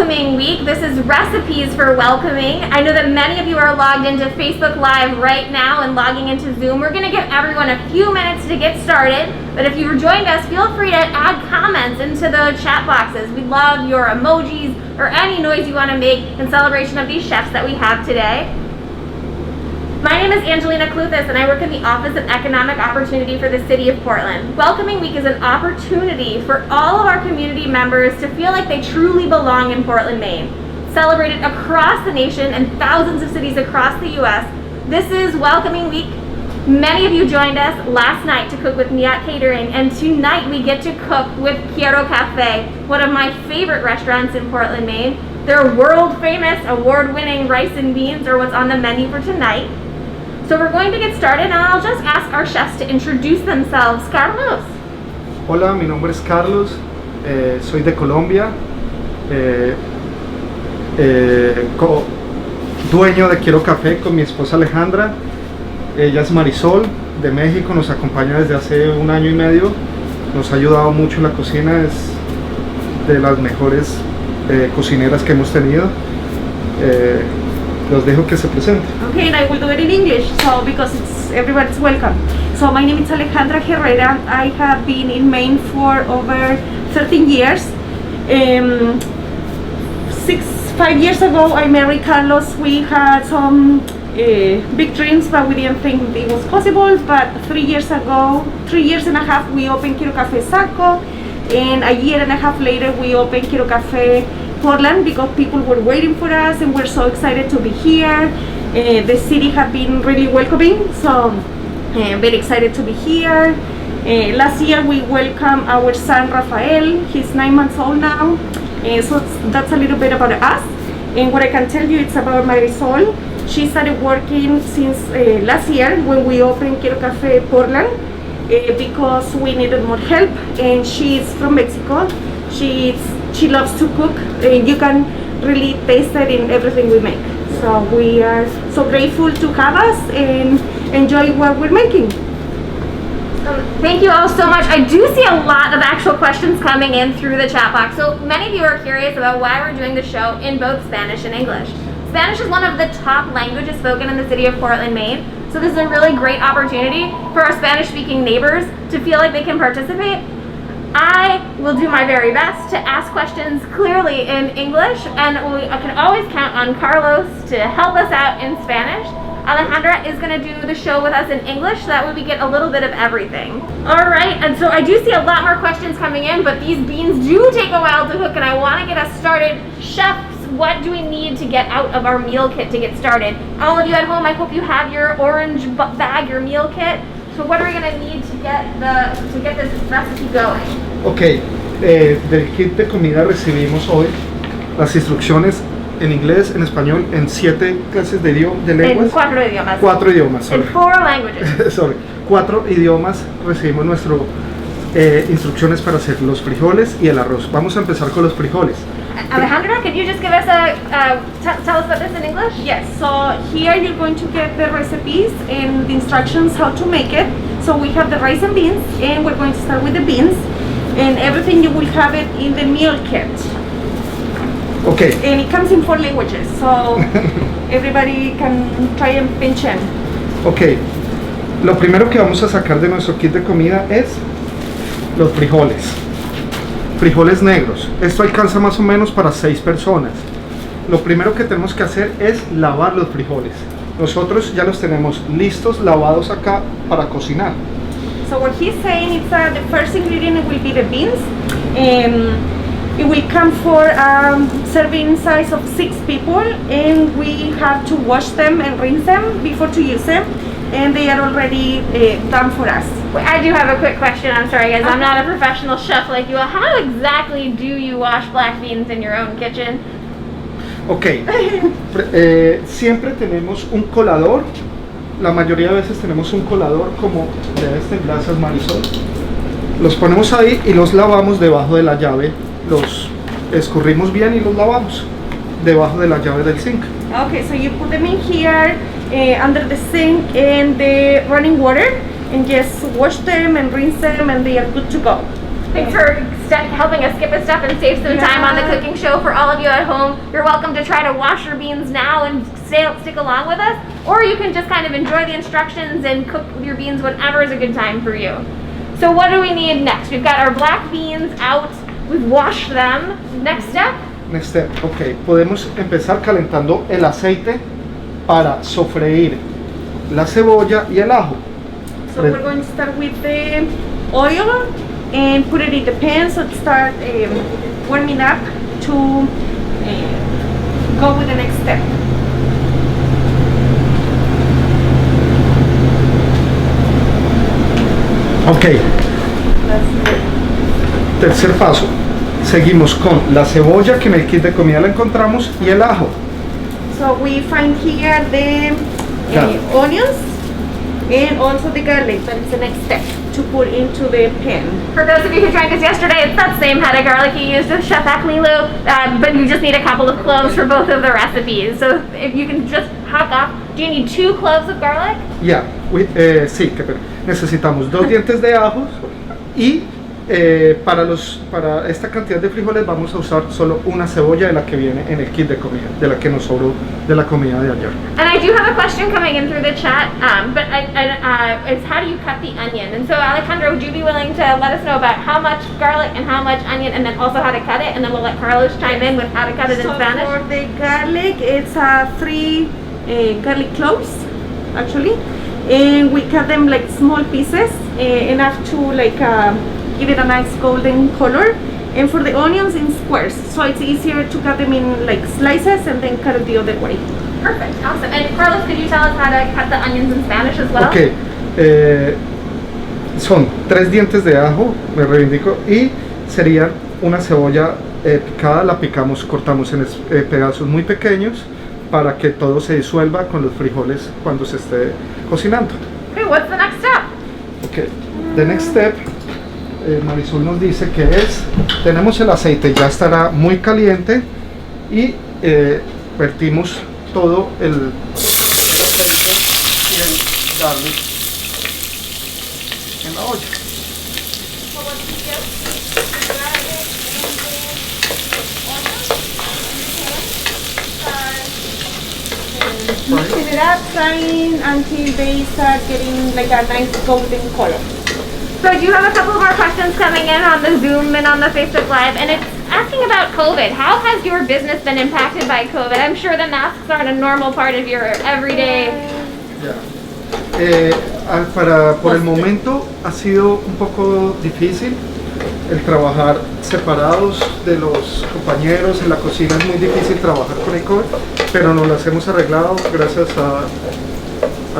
welcoming week. This is recipes for welcoming. I know that many of you are logged into Facebook Live right now and logging into Zoom. We're going to give everyone a few minutes to get started, but if you've joined us, feel free to add comments into the chat boxes. We love your emojis or any noise you want to make in celebration of these chefs that we have today. My name is Angelina Cluthis and I work in the Office of Economic Opportunity for the City of Portland. Welcoming Week is an opportunity for all of our community members to feel like they truly belong in Portland, Maine. Celebrated across the nation and thousands of cities across the U.S., this is Welcoming Week. Many of you joined us last night to cook with Miat Catering, and tonight we get to cook with Quiero Cafe, one of my favorite restaurants in Portland, Maine. Their world famous, award-winning rice and beans are what's on the menu for tonight. So we're going to get started and I'll just ask our chefs to introduce themselves. Carlos. Hola, mi nombre es Carlos, soy de Colombia, dueño de Quiero Café con mi esposa Alejandra. Ella es Marisol, de México, nos acompaña desde hace 1 año y medio, nos ha ayudado mucho en la cocina, es de las mejores cocineras que hemos tenido. Los dejo que se presente. Okay, and I will do it in English, so because everybody's welcome. So my name is Alejandra Herrera. I have been in Maine for over 13 years. 5 years ago, I married Carlos. We had some big dreams, but we didn't think it was possible. But 3 years ago, 3 years and a half, we opened Quiero Cafe Saco, and a year and a half later, we opened Quiero Cafe Portland because people were waiting for us and we're so excited to be here. The city has been really welcoming, so very excited to be here. Last year we welcomed our son Rafael. He's 9 months old now, so that's a little bit about us. And what I can tell you is about Marisol. She started working since last year when we opened Quiero Cafe Portland because we needed more help, and she's from Mexico. She loves to cook, and you can really taste it in everything we make. So we are so grateful to have us and enjoy what we're making. Thank you all so much. I do see a lot of actual questions coming in through the chat box. So many of you are curious about why we're doing the show in both Spanish and English. Spanish is one of the top languages spoken in the city of Portland, Maine. So this is a really great opportunity for our Spanish-speaking neighbors to feel like they can participate. I will do my very best to ask questions clearly in English, and I can always count on Carlos to help us out in Spanish. Alejandra is going to do the show with us in English, so that way we get a little bit of everything. All right, and so I do see a lot more questions coming in, but these beans do take a while to cook, and I want to get us started. Chefs, what do we need to get out of our meal kit to get started? All of you at home, I hope you have your orange bag, your meal kit. So what are we going to need to get this recipe going? Ok, del kit de comida recibimos hoy las instrucciones en inglés, en español, en 7 clases de lenguas. En 4 idiomas. 4 idiomas, sorry. In 4 languages. Sorry. 4 idiomas recibimos nuestras instrucciones para hacer los frijoles y el arroz. Vamos a empezar con los frijoles. Alejandra, could you just give us tell us about this in English? Yes, so here you're going to get the recipes and the instructions how to make it. So we have the rice and beans, and we're going to start with the beans. And everything you will have it in the meal kit. Okay. And it comes in 4 languages, so everybody can try and pinch in. Ok, lo primero que vamos a sacar de nuestro kit de comida es los frijoles. Frijoles negros. Esto alcanza más o menos para 6 personas. Lo primero que tenemos que hacer es lavar los frijoles. Nosotros ya los tenemos listos, lavados acá para cocinar. So what he's saying is that the first ingredient will be the beans. It will come for serving size of 6 people, and we have to wash them and rinse them before to use them, and they are already done for us. I do have a quick question. I'm sorry guys, I'm not a professional chef like you. How exactly do you wash black beans in your own kitchen? Ok, siempre tenemos un colador. La mayoría de veces tenemos un colador como de este, gracias Marisol. Los ponemos ahí y los lavamos debajo de la llave. Los escurrimos bien y los lavamos debajo de la llave del zinc. Okay, so you put them in here under the sink and the running water, and just wash them and rinse them, and they are good to go. Thanks for helping us skip a step and save some time on the cooking show. For all of you at home, you're welcome to try to wash your beans now and stick along with us, or you can just kind of enjoy the instructions and cook your beans whenever is a good time for you. So what do we need next? We've got our black beans out, we've washed them. Next step? Next step, ok. Podemos empezar calentando el aceite para sofreír la cebolla y el ajo. So we're going to start with the oil and put it in the pan so it start warming up to go with the next step. Ok. Tercer paso. Seguimos con la cebolla, que en el kit de comida la encontramos, y el ajo. So we find here the onions and also the garlic, but it's the next step to put into the pan. For those of you who joined us yesterday, it's that same head of garlic you used with Chef Aklilu, but you just need a couple of cloves for both of the recipes. So if you can just hop off. Do you need 2 cloves of garlic? Ya, sí, necesitamos 2 dientes de ajos y para esta cantidad de frijoles vamos a usar solo una cebolla de la que viene en el kit de comida, de la que nos sobró de la comida de ayer. And I do have a question coming in through the chat, but it's how do you cut the onion? And so Alejandro, would you be willing to let us know about how much garlic and how much onion, and then also how to cut it, and then we'll let Carlos chime in with how to cut it in Spanish? For the garlic, it's 3 garlic cloves, actually, and we cut them like small pieces, enough to like give it a nice golden color. And for the onions, in squares, so it's easier to cut them in like slices and then cut it the other way. Perfect, awesome. And Carlos, could you tell us how to cut the onions in Spanish as well? Ok, son 3 dientes de ajo, me reivindico, y serían una cebolla picada, la picamos, cortamos en pedazos muy pequeños para que todo se disuelva con los frijoles cuando se esté cocinando. Okay, what's the next step? Ok, the next step, Marisol nos dice que tenemos el aceite, ya estará muy caliente, y vertimos todo el aceite y el garlic en la olla. Mixing it up, frying until they start getting like a nice golden color. So I do have a couple more questions coming in on the Zoom and on the Facebook Live, and it's asking about COVID. How has your business been impacted by COVID? I'm sure the masks aren't a normal part of your everyday. Por el momento ha sido un poco difícil el trabajar separados de los compañeros en la cocina. Es muy difícil trabajar con el COVID, pero nos las hemos arreglado gracias a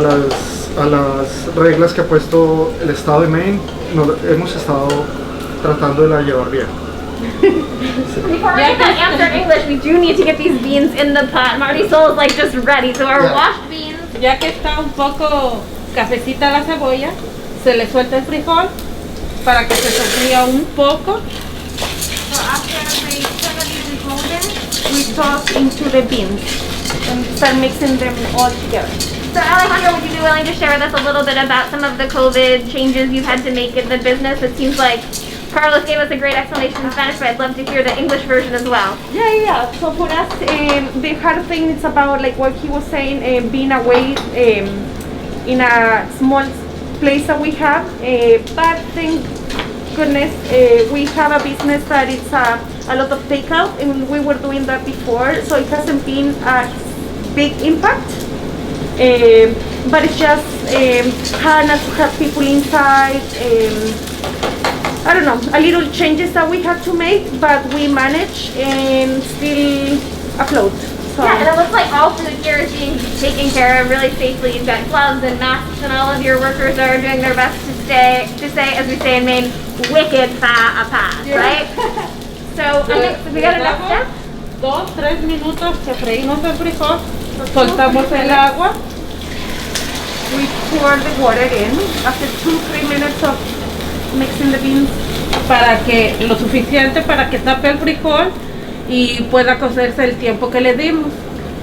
las reglas que ha puesto el estado de Maine. Hemos estado tratando de la llevar bien. Before we get that answer in English, we do need to get these beans in the pot. Marisol is like just ready, so our washed beans. Ya que está un poco cafecita la cebolla, se le suelta el frijol para que se sofría un poco. So after they turn a little golden, we toss into the beans and start mixing them all together. So Alejandro, would you be willing to share with us a little bit about some of the COVID changes you've had to make in the business? It seems like Carlos gave us a great explanation in Spanish, but I'd love to hear the English version as well. Yeah. So for us, the hard thing is about like what he was saying, being away in a small place that we have. But thank goodness, we have a business that it's a lot of takeout, and we were doing that before, so it hasn't been a big impact. But it's just hard not to have people inside. I don't know, a little changes that we had to make, but we manage and still afloat. So. Yeah, and it looks like all food here is being taken care of really safely. You've got gloves and masks, and all of your workers are doing their best to stay, as we say in Maine, wicked far apart, right? So we got a next step? 2-3 minutos que freímos el frijol, soltamos el agua. We pour the water in after 2-3 minutes of mixing the beans. Para que lo suficiente para que tape el frijol y pueda cocerse el tiempo que le dimos.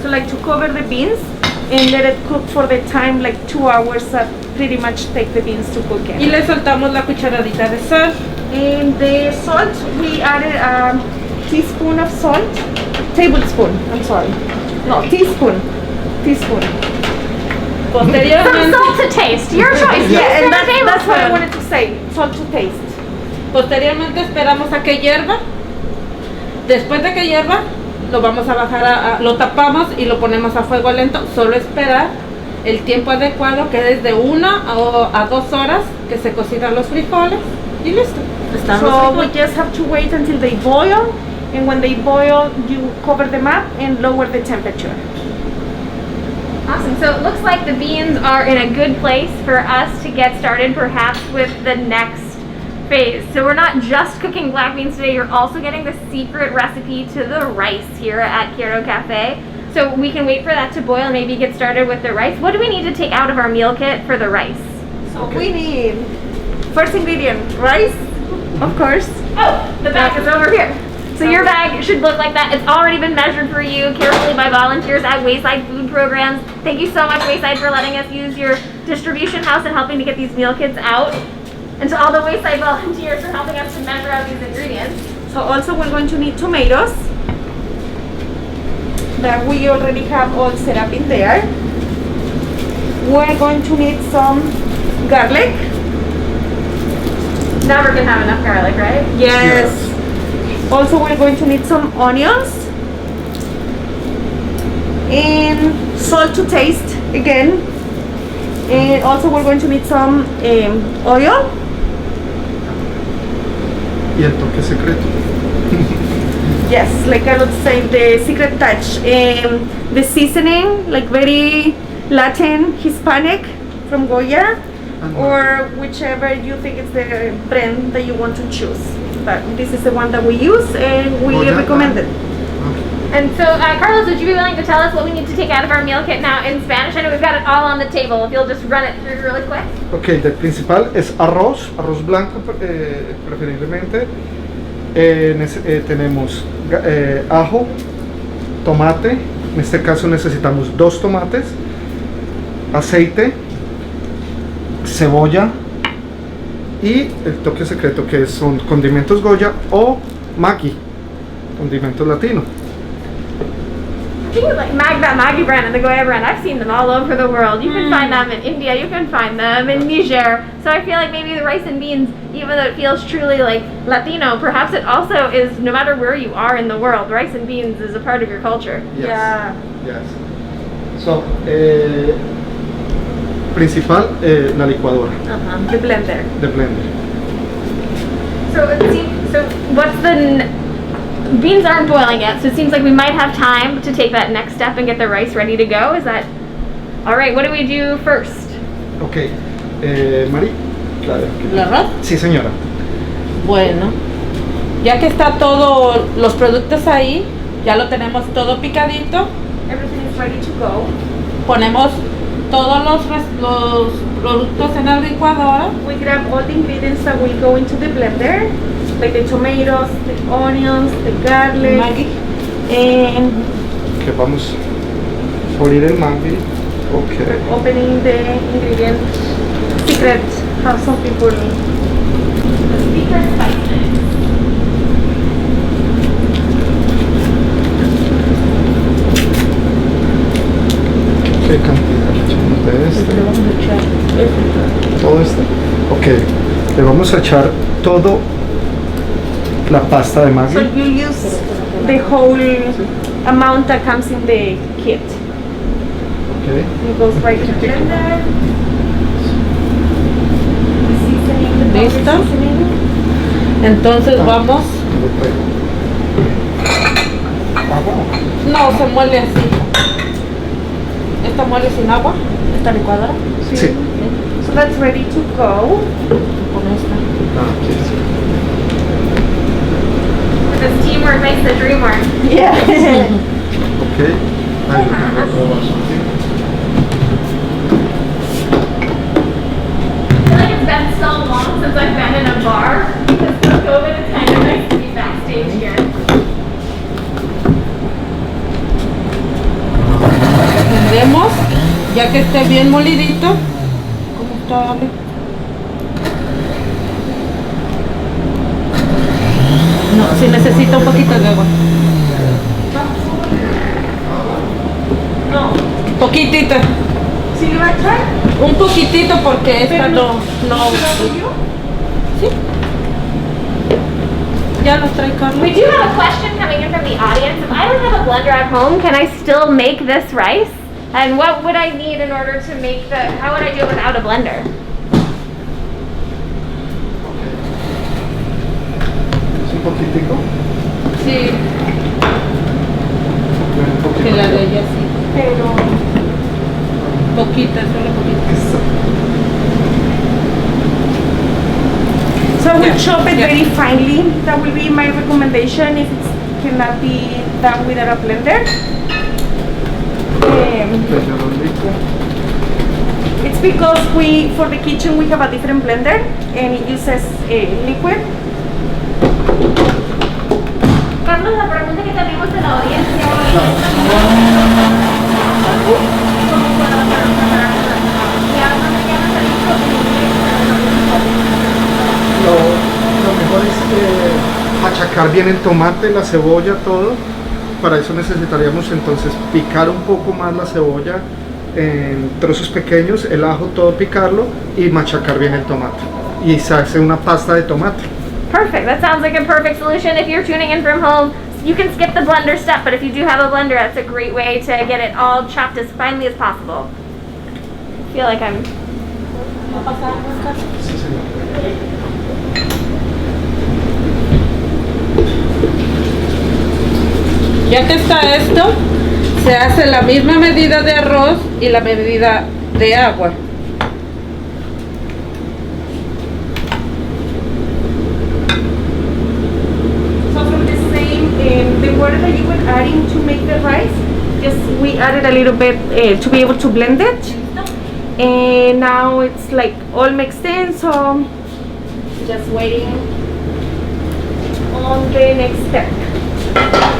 So like to cover the beans and let it cook for the time, like 2 hours that pretty much take the beans to cook in. Y le soltamos la cucharadita de sal. And the salt, we added a teaspoon of salt. Tablespoon, I'm sorry. No, teaspoon. Teaspoon. Some Posteriormente, salt to taste. Your choice. Yeah, You and said that's what I tablespoon. wanted to say. Salt to taste. posteriormente esperamos a que hierva. Después de que hierva, lo vamos a bajar, lo tapamos y lo ponemos a fuego lento. Solo esperar el tiempo adecuado, que es de 1 a 2 horas que se cocinan los frijoles. Y listo. Están los So we frijoles. just have to wait until they boil. And when they boil, you cover them up and lower the temperature. Awesome. So it looks like the beans are in a good place for us to get started, perhaps with the next phase. So we're not just cooking black beans today, you're also getting the secret recipe to the rice here at Quiero Cafe. So we can wait for that to boil and maybe get started with the rice. What do we need to take out of our meal kit for the rice? So we need, first ingredient, rice, of course. Oh, the bag is over here. So your bag should look like that. It's already been measured for you carefully by volunteers at Wayside Food Programs. Thank you so much, Wayside, for letting us use your distribution house and helping to get these meal kits out. And to all the Wayside volunteers for helping us to measure out these ingredients. So also we're going to need tomatoes that we already have all set up in there. We're going to need some garlic. Never can have enough garlic, right? Yes. Also we're going to need some onions and salt to taste again. And also we're going to need some oil. Y el toque secreto. Yes, like I would say, the secret touch. The seasoning, like very Latin, Hispanic from Goya, or whichever you think is the brand that you want to choose. But this is the one that we use and we Goya, recommend it. And so, Carlos, would you be willing to tell us what we need to take out of our meal kit now in Spanish? I know we've got it all on the table. If you'll just run it through really quick. Ok, del principal es arroz, arroz blanco preferiblemente. Tenemos ajo, tomate, en este caso necesitamos 2 tomates, aceite, cebolla y el toque secreto que son condimentos Goya o Maggi, condimentos latino. I think it's like that Maggi brand and the Goya brand. I've seen them all over the world. You can find them in India. You can find them in Niger. So I feel like maybe the rice and beans, even though it feels truly like Latino, perhaps it also is, no matter where you are in the world, rice and beans is a part of your culture. Yes. Yeah. Yes. So, principal, la licuadora, The blender. de blender. So it seems, so what's the, beans aren't boiling yet, so it seems like we might have time to take that next step and get the rice ready to go. Is that, all right, what do we do first? Ok, Mari, claro. ¿El arroz? Sí, señora. Bueno, ya que está todo los productos ahí, ya lo tenemos todo picadito. Everything is ready to go. Ponemos todos los productos en la licuadora. We grab all the ingredients that will go into the blender, like the tomatoes, the onions, the garlic, Maggi. and Que vamos a poner el Maggi. Ok. opening the ingredients. Secret, how some people Secret spices. ¿Qué cantidad le echamos de este? Le vamos a echar Todo este. Ok, le vamos a echar todo la pasta de So Maggi. you use the whole amount that comes in the kit. Ok. It goes right in the blender. The seasoning, the powdered ¿Listo? seasoning. Entonces vamos. Agua. No, se muele así. Esta muele sin agua. Esta licuadora. Sí. So that's ready to go. Con esta. Ah, aquí sí. This teamwork makes the dream work. Yeah. Ok. Ahí lo I feel like it's been so long since I've been in a bar. Because of COVID, it's kind of nice to be backstage here. Prendemos, ya que esté bien molidito. ¿Cómo está, Ale? No, si necesita un poquito de agua. Poquitito. ¿Sí le va a echar? Un poquitito porque esta no. Sí. Ya los trae Carlos. We do have a question coming in from the audience. If I don't have a blender at home, can I still make this rice? And what would I need in order to make how would I do it without a blender? ¿Es un poquitico? Sí, Un poquito. que la de ella sí. Pero Poquita, solo poquita. so we Yeah, chop it yeah. very finely. That will be my recommendation if it cannot be done without a blender. Entonces yo lo licuo. It's because for the kitchen we have a different blender and it uses liquid. Carlos, la pregunta que tenemos en la audiencia Lo mejor es machacar bien el tomate, la cebolla, todo. Para eso necesitaríamos entonces picar un poco más la cebolla en trozos pequeños, el ajo todo picarlo y machacar bien el tomate. Y se hace una pasta de tomate. Perfect. That sounds like a perfect solution. If you're tuning in from home, you can skip the blender step, but if you do have a blender, that's a great way to get it all chopped as finely as possible. I feel like I'm... Sí, señor. Ya que está esto, se hace la misma medida de arroz y la medida de agua. So from the same, the water that you were adding to make the rice, just we added a little bit to be able to blend it. And now it's like all mixed in, so just waiting on the next step.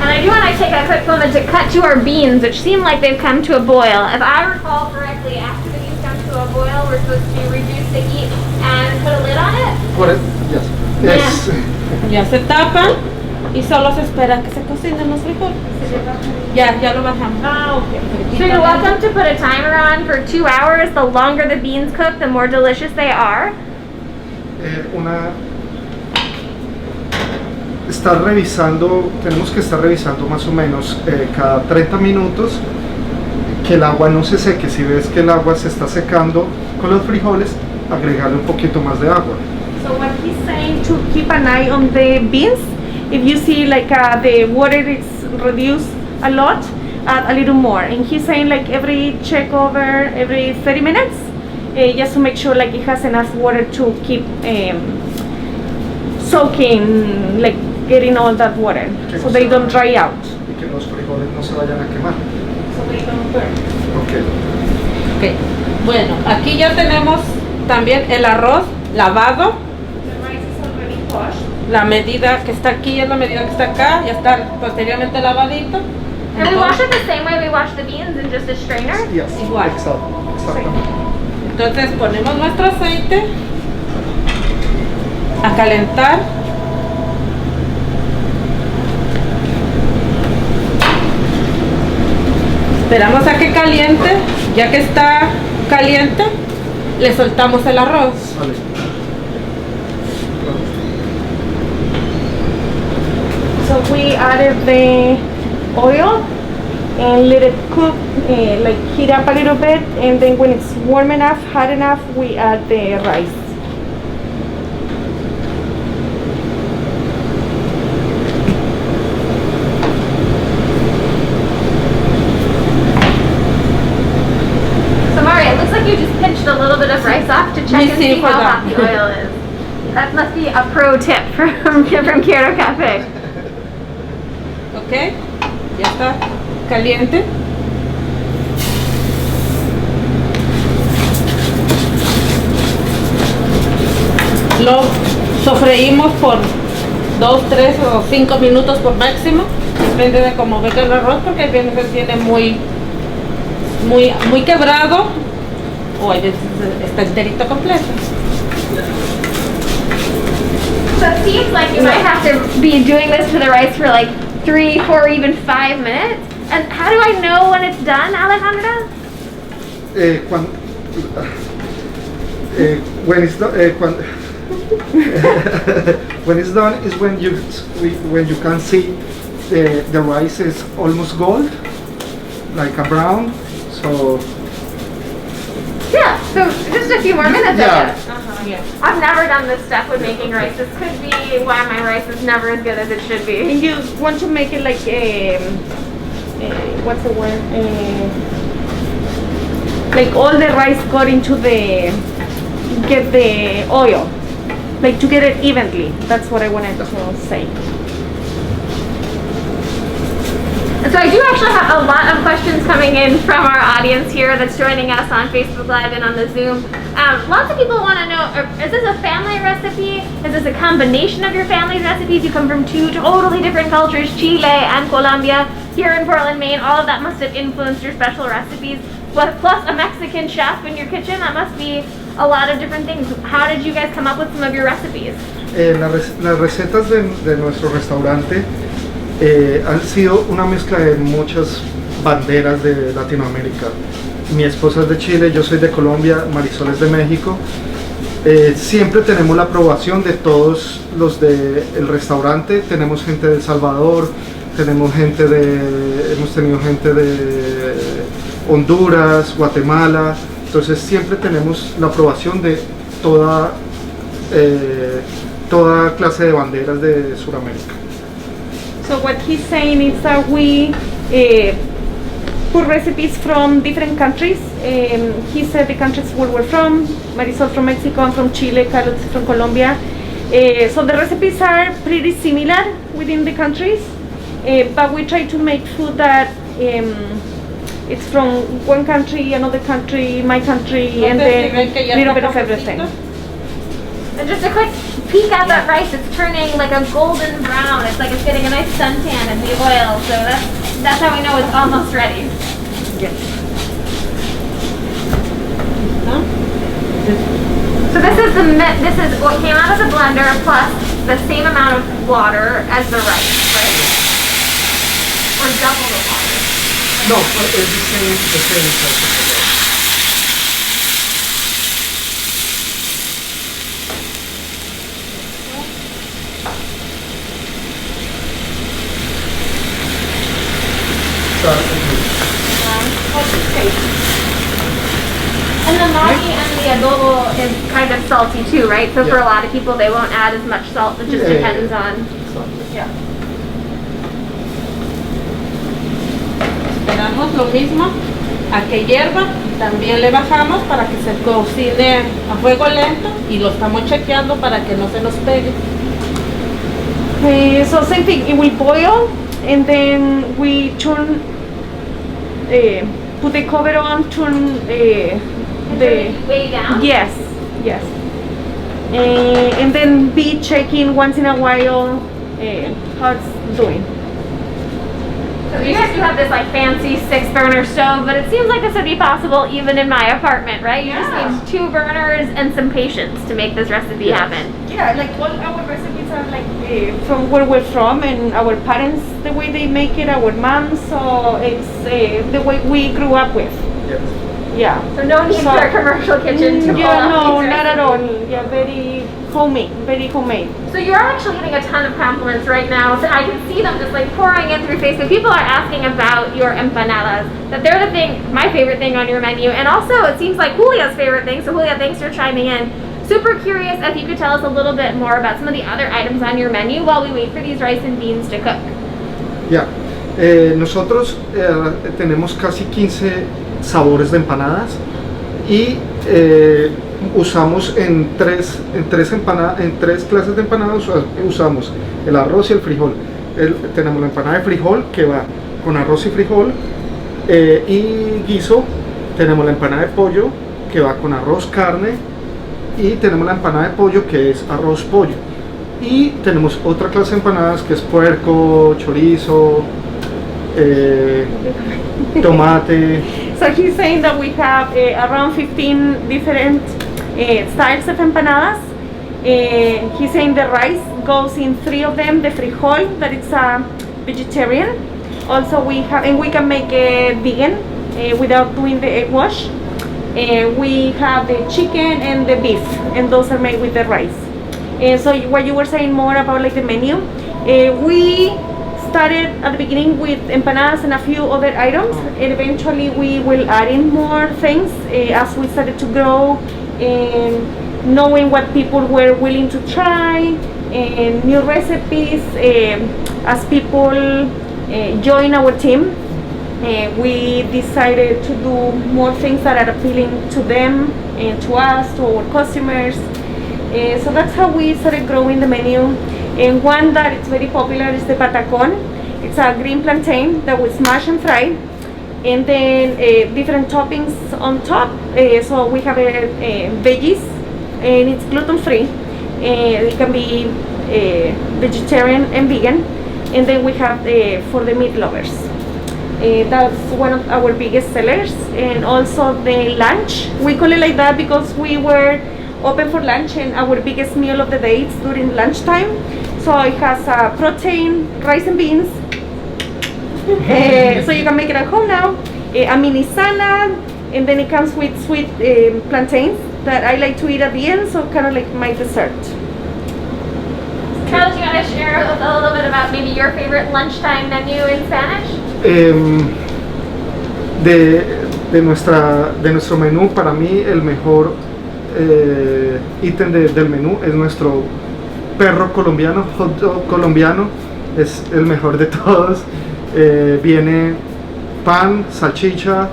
And I do want to take a quick moment to cut to our beans, which seem like they've come to a boil. If I recall correctly, after the beans come to a boil, we're supposed to reduce the heat and put a lid on it. Por eso, yes. Ya se tapan y solo se espera que se cocinen los frijoles. Ya lo bajamos. Ah, okay. So you're welcome to put a timer on for 2 hours. The longer the beans cook, the more delicious they are. Tenemos que estar revisando más o menos cada 30 minutos que el agua no se seque. Si ves que el agua se está secando con los frijoles, agregarle un poquito más de agua. So what he's saying to keep an eye on the beans. If you see like the water is reduced a lot, add a little more. And he's saying like every check over every 30 minutes, just to make sure like it has enough water to keep soaking, like getting all that water, so they don't dry out. Y que los frijoles no se vayan a quemar. So they don't burn. Okay. Ok. Bueno, aquí ya tenemos también el arroz lavado. The rice is already washed. La medida que está aquí es la medida que está acá, ya está posteriormente lavadito. And we wash it the same way we wash the beans in just a strainer. Yes, Igual. exactamente. Entonces ponemos nuestro aceite a calentar. Esperamos a que caliente. Ya que está caliente, le soltamos el arroz. Vale. So we added the oil and let it cook, like heat up a little bit, and then when it's warm enough, hot enough, we add the rice. So Maria, it looks like you just pinched a little bit of rice off to check Let me and see see for how that. hot the oil is. That must be a pro tip from Quiero Cafe. Ok, ya está caliente. Lo sofreímos por 2, 3 o 5 minutos por máximo. Depende de cómo venga el arroz, porque hay veces que tiene muy quebrado o hay veces está enterito completo. So So it seems like you might have to be doing this to the rice for like 3, 4, even 5 minutes. And how do I know when it's done, Alejandra? When it's done, when it's done is when you can see the rice is almost gold, like a brown. So Yeah, so just a few more minutes, I Yeah. guess. Yeah. I've never done this step with making rice. This could be why my rice is never as good as it should be. And you want to make it like what's the word? Like all the rice got into get the oil, like to get it evenly. That's what I wanted to say. So I do actually have a lot of questions coming in from our audience here that's joining us on Facebook Live and on the Zoom. Lots of people want to know, is this a family recipe? Is this a combination of your family's recipes? You come from 2 totally different cultures, Chile and Colombia. Here in Portland, Maine, all of that must have influenced your special recipes. Plus a Mexican chef in your kitchen, that must be a lot of different things. How did you guys come up with some of your recipes? las recetas de nuestro restaurante han sido una mezcla de muchas banderas de Latinoamérica. Mi esposa es de Chile, yo soy de Colombia, Marisol es de México. Siempre tenemos la aprobación de todos los del restaurante. Tenemos gente de El Salvador, hemos tenido gente de Honduras, Guatemala. Entonces siempre tenemos la aprobación de toda clase de banderas de Sudamérica. So what he's saying is that we put recipes from different countries. He said the countries where we're from. Marisol from Mexico, I'm from Chile, Carlos from Colombia. So the recipes are pretty similar within the countries, but we try to make food that it's from one country, another country, my country, and then a little bit of everything. And just a quick peek at that rice, it's turning like a golden brown. It's like it's getting a nice suntan in the oil, so that's how we know it's almost ready. Yes. So this is what came out of the blender plus the same amount of water as the rice, right? Or double the water. No, it's the same type. And the magi and the adobo is kind of salty too, right? So for a lot of people, they won't add as much salt. It just depends on. Yeah. Esperamos lo mismo a que hierva, también le bajamos para que se cocine a fuego lento y lo estamos chequeando para que no se nos pegue. So same thing, it will boil, and then we turn, put the cover on, turn the Way down? yes, and then be checking once in a while how it's doing. So you guys do have this like fancy 6-burner stove, but it seems like this would be possible even in my apartment, right? You just need 2 burners and some patience to make this recipe happen. Yeah, like all our recipes are like from where we're from, and our parents, the way they make it, our moms, so it's the way we grew up with. Yes. Yeah. So no need for a commercial kitchen to pull Yeah, no, off these not at recipes. all. Yeah, very homemade. So you're actually getting a ton of compliments right now. So I can see them just like pouring in through Facebook. People are asking about your empanadas, that they're the thing, my favorite thing on your menu. And also it seems like Julia's favorite thing. So Julia, thanks for chiming in. Super curious if you could tell us a little bit more about some of the other items on your menu while we wait for these rice and beans to cook. Ya, nosotros tenemos casi 15 sabores de empanadas y usamos en tres clases de empanadas usamos el arroz y el frijol. Tenemos la empanada de frijol que va con arroz y frijol y guiso. Tenemos la empanada de pollo que va con arroz, carne, y tenemos la empanada de pollo que es arroz, pollo. Y tenemos otra clase de empanadas que es puerco, chorizo, tomate. So he's saying that we have around 15 different styles of empanadas. He's saying the rice goes in 3 of them. The frijol, that it's vegetarian. Also we have, and we can make it vegan without doing the egg wash. We have the chicken and the beef, and those are made with the rice. So what you were saying more about like the menu, we started at the beginning with empanadas and a few other items, and eventually we will add in more things as we started to grow and knowing what people were willing to try and new recipes. As people join our team, we decided to do more things that are appealing to them and to us, to our customers. So that's how we started growing the menu. And one that is very popular is the patacon. It's a green plantain that we smash and fry, and then different toppings on top. So we have veggies, and it's gluten free. It can be vegetarian and vegan. And then we have for the meat lovers. That's one of our biggest sellers. And also the lunch, we call it like that because we were open for lunch, and our biggest meal of the day is during lunchtime. So it has protein, rice and beans. So you can make it at home now. A mini salad, and then it comes with sweet plantains that I like to eat at the end, so kind of like my dessert. Carlos, you want to share a little bit about maybe your favorite lunchtime menu in Spanish? De nuestro menú, para mí el mejor ítem del menú es nuestro perro colombiano, hot dog colombiano, es el mejor de todos. Viene pan, salchicha,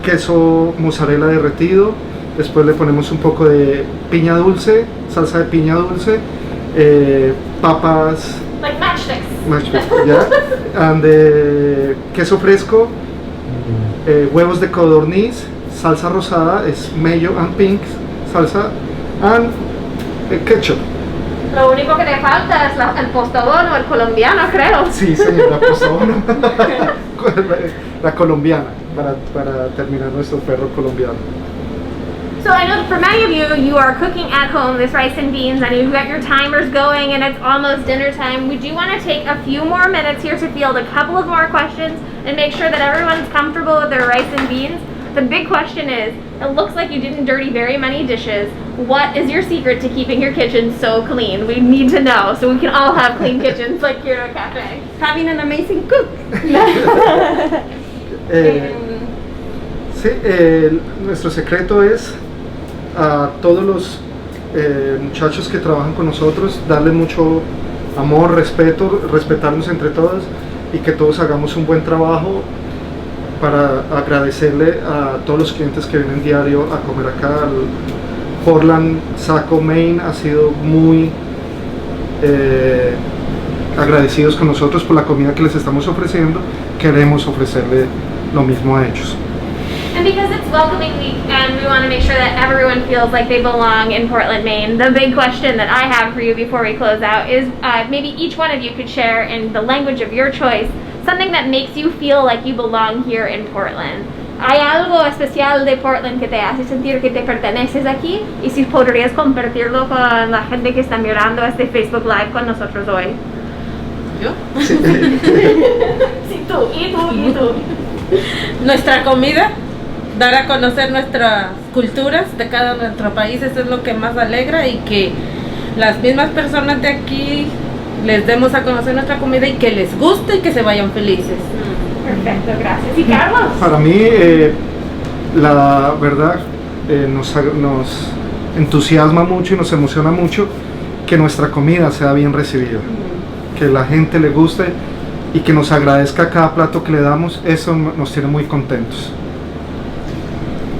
queso mozzarella derretido, después le ponemos un poco de piña dulce, salsa de piña dulce, papas, like matchsticks, yeah, and queso fresco, huevos de codorniz, salsa rosada, es mayo and pink salsa, and ketchup. Lo único que te falta es el postobón o el colombiano, creo. Sí, señora, postobón. La colombiana, para terminar nuestro perro colombiano. So I know that for many of you, you are cooking at home this rice and beans, and you've got your timers going, and it's almost dinner time. We do want to take a few more minutes here to field a couple of more questions and make sure that everyone's comfortable with their rice and beans. The big question is, it looks like you didn't dirty very many dishes. What is your secret to keeping your kitchen so clean? We need to know so we can all have clean kitchens like Quiero Cafe. Having an amazing cook. Sí, nuestro secreto es a todos los muchachos que trabajan con nosotros darle mucho amor, respeto, respetarnos entre todos y que todos hagamos un buen trabajo para agradecerle a todos los clientes que vienen diario a comer acá. Portland, Saco, Maine ha sido muy agradecidos con nosotros por la comida que les estamos ofreciendo. Queremos ofrecerle lo mismo a ellos. And because it's welcoming week and we want to make sure that everyone feels like they belong in Portland, Maine, the big question that I have for you before we close out is maybe each one of you could share in the language of your choice something that makes you feel like you belong here in Portland. ¿Hay algo especial de Portland que te hace sentir que te perteneces aquí? Y si podrías compartirlo con la gente que está mirando este Facebook Live con nosotros hoy. ¿Yo? Sí. Sí, tú, y tú. Nuestra comida, dar a conocer nuestras culturas de cada nuestro país, eso es lo que más alegra, y que las mismas personas de aquí les demos a conocer nuestra comida y que les guste y que se vayan felices. Perfecto, gracias. ¿Y Carlos? Para mí, la verdad, nos entusiasma mucho y nos emociona mucho que nuestra comida sea bien recibida, que la gente le guste y que nos agradezca cada plato que le damos. Eso nos tiene muy contentos.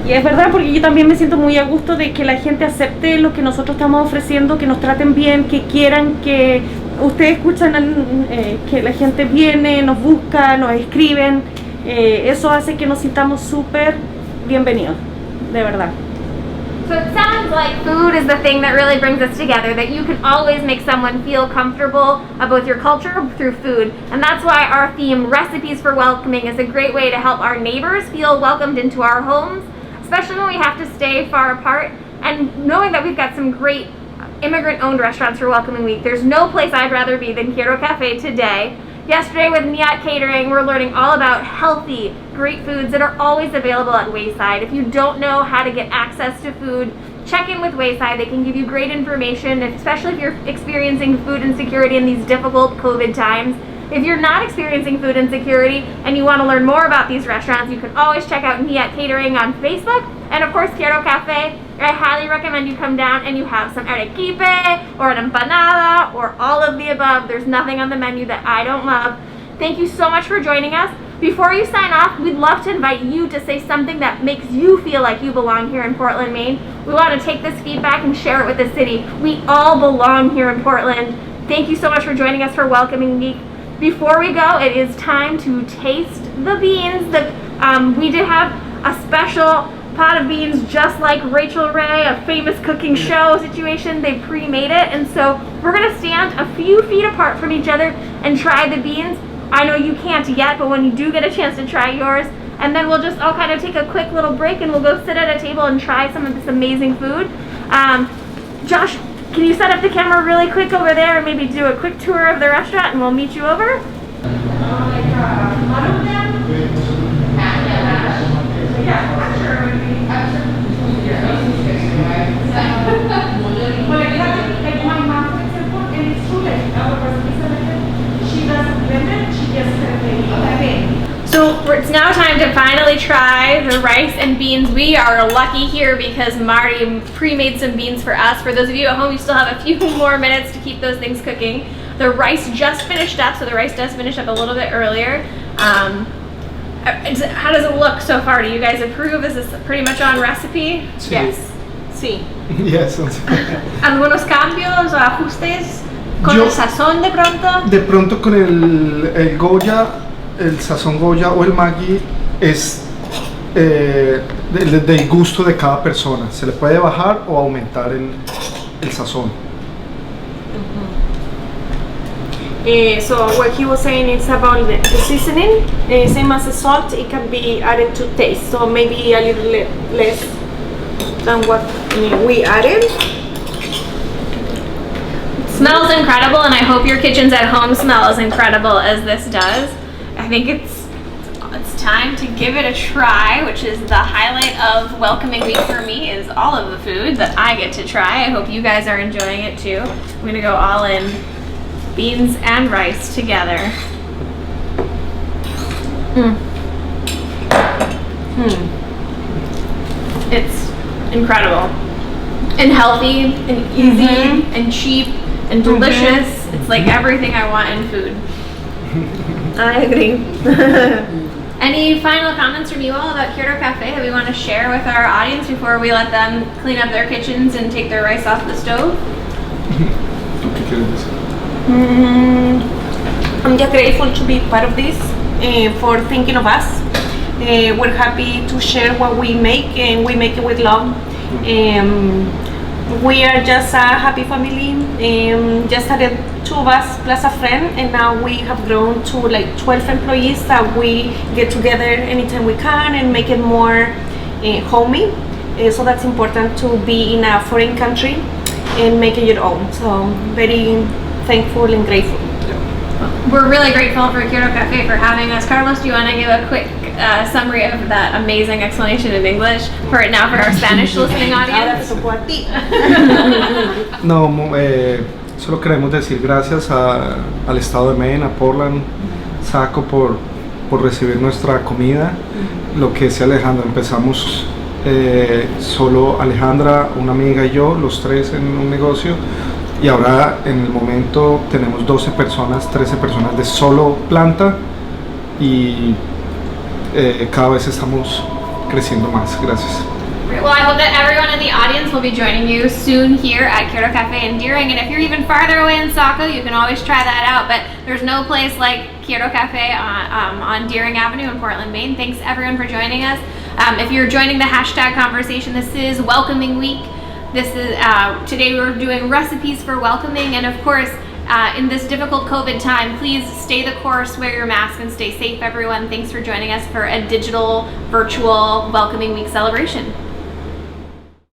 Y es verdad, porque yo también me siento muy a gusto de que la gente acepte lo que nosotros estamos ofreciendo, que nos traten bien, que quieran, que ustedes escuchan que la gente viene, nos busca, nos escriben. Eso hace que nos sintamos súper bienvenidos, de verdad. So it sounds like food is the thing that really brings us together, that you can always make someone feel comfortable about your culture through food. And that's why our theme, Recipes for Welcoming, is a great way to help our neighbors feel welcomed into our homes, especially when we have to stay far apart, and knowing that we've got some great immigrant-owned restaurants for Welcoming Week. There's no place I'd rather be than Quiero Cafe today. Yesterday with Niat Catering, we're learning all about healthy, great foods that are always available at Wayside. If you don't know how to get access to food, check in with Wayside. They can give you great information, especially if you're experiencing food insecurity in these difficult COVID times. If you're not experiencing food insecurity and you want to learn more about these restaurants, you can always check out Niat Catering on Facebook. And of course, Quiero Cafe. I highly recommend you come down and you have some arequipe or an empanada or all of the above. There's nothing on the menu that I don't love. Thank you so much for joining us. Before you sign off, we'd love to invite you to say something that makes you feel like you belong here in Portland, Maine. We want to take this feedback and share it with the city. We all belong here in Portland. Thank you so much for joining us for Welcoming Week. Before we go, it is time to taste the beans. We did have a special pot of beans just like Rachel Ray, a famous cooking show situation. They pre-made it, and so we're gonna stand a few feet apart from each other and try the beans. I know you can't yet, but when you do get a chance to try yours, and then we'll just all kind of take a quick little break and we'll go sit at a table and try some of this amazing food. Josh, can you set up the camera really quick over there and maybe do a quick tour of the restaurant and we'll meet you over? So it's now time to finally try the rice and beans. We are lucky here because Marty pre-made some beans for us. For those of you at home, you still have a few more minutes to keep those things cooking. The rice just finished up, so the rice does finish up a little bit earlier. How does it look so far? Do you guys approve? Is this pretty much on recipe? Sí. Yes. Sí. Yes. ¿Algunos cambios o ajustes con Yo- el sazón de pronto? De pronto con el Goya, el sazón Goya o el Maggi es del gusto de cada persona. Se le puede bajar o aumentar el sazón. So what he was saying is about the seasoning, same as the salt, it can be added to taste. So maybe a little less than what we added. Smells incredible, and I hope your kitchens at home smell as incredible as this does. I think it's time to give it a try, which is the highlight of Welcoming Week for me, is all of the food that I get to try. I hope you guys are enjoying it too. I'm gonna go all in. Beans and rice together. It's incredible and healthy and easy and cheap and delicious. It's like everything I want in food. I agree. Any final comments from you all about Quiero Cafe that we want to share with our audience before we let them clean up their kitchens and take their rice off the stove? ¿Qué quieres decir? I'm just grateful to be part of this, for thinking of us. We're happy to share what we make, and we make it with love. We are just a happy family. Just had two of us plus a friend, and now we have grown to like 12 employees that we get together anytime we can and make it more homey. So that's important, to be in a foreign country and make it your own. So very thankful and grateful. We're really grateful for Quiero Cafe for having us. Carlos, do you want to give a quick summary of that amazing explanation in English for it now for our Spanish listening Ahora te audience? tocó a ti. No, solo queremos decir gracias al estado de Maine, a Portland, Saco por recibir nuestra comida. Lo que decía Alejandra, empezamos solo Alejandra, una amiga y yo, los tres en un negocio, y ahora en el momento tenemos 12 personas, 13 personas de solo planta, y cada vez estamos creciendo más. Gracias. Great. Well, I hope that everyone in the audience will be joining you soon here at Quiero Cafe in Deering. And if you're even farther away in Saco, you can always try that out. But there's no place like Quiero Cafe on Deering Avenue in Portland, Maine. Thanks everyone for joining us. If you're joining the hashtag conversation, this is Welcoming Week. This is today we're doing recipes for welcoming, and of course, in this difficult COVID time, please stay the course, wear your mask, and stay safe, everyone. Thanks for joining us for a digital, virtual Welcoming Week celebration.